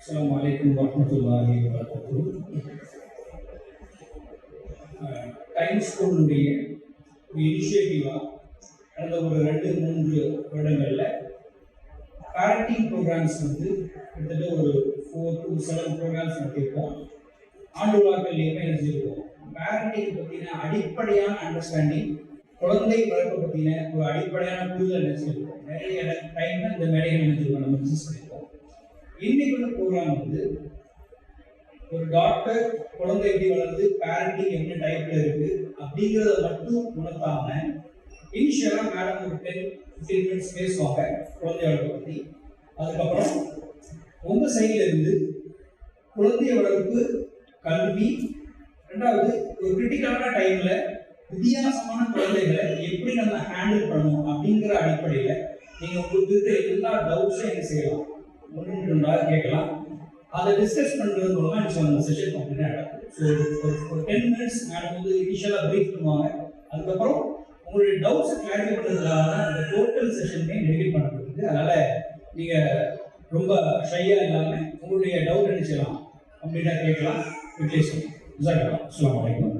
Assalamualaikum warahmatullahi wabarakatuh. Time ஸ்கூலுடைய இனிஷியேட்டிவாக கடந்த ஒரு 2-3 வருடங்களில் பேரண்டிங் ப்ரோக்ராம்ஸ் கிட்டத்தட்ட ஒரு 4 to 7 ப்ரோக்ராம்ஸ் நடத்தியிருக்கோம். ஆண்டு விழாக்கள்லையுமே நினைச்சிருக்கோம். பேரண்டிங் பற்றின அடிப்படையான அண்டர்ஸ்டாண்டிங், குழந்தை வளர்ப்பை பற்றின ஒரு அடிப்படையான புரிதல் நினைச்சிருக்கோம். நிறைய டைம் இந்த மேடைகள் நினைச்சிருக்கோம், நம்ம டிஸ்கஸ் பண்ணியிருக்கோம். இன்னைக்குள்ள ப்ரோக்ராம் ஒரு டாக்டர் குழந்தை எப்படி வளர்ந்து பேரண்டிங் என்ன டைப்ல இருக்கு அப்படிங்கிறத மட்டும் உணர்த்தாம இனிஷியலா மேடம் ஒரு 10-15 மினிட்ஸ் பேசுவாங்க குழந்தை வளர்ப்பை பற்றி. அதுக்கப்புறம் உங்க சைட்ல இருந்து குழந்தை வளர்ப்பு, கல்வி, ரெண்டாவது ஒரு கிரிட்டிக்கலான டைம்ல வித்தியாசமான குழந்தைகளை எப்படி நம்ம ஹேண்டில் பண்ணணும் அப்படிங்கிற அடிப்படையில நீங்க உங்களுக்கு இருக்கிற எல்லா டவுட்ஸும் எனக்கு செய்யலாம், ஒன்று கேட்கலாம். அதை டிஸ்கஸ் பண்ணுறது மூலமாக எனக்கு அந்த செஷன் கம்ப்ளீட்டாக நடக்கும். ஸோ ஒரு 10 மினிட்ஸ் மேடம் இனிஷியலாக ப்ரீஃப் பண்ணுவாங்க. அதுக்கப்புறம் உங்களுடைய டவுட்ஸை கிளாரிஃபை பண்ணுறதுக்காக தான் இந்த டோட்டல் செஷனுமே டெடிகேட் பண்ணப்படுது. அதனால் நீங்கள் ரொம்ப ஷையாக இல்லாமல் உங்களுடைய டவுட் நினைச்சலாம் கம்ப்ளீட்டாக கேட்கலாம். அஸ்ஸலாமு அலைக்கும்.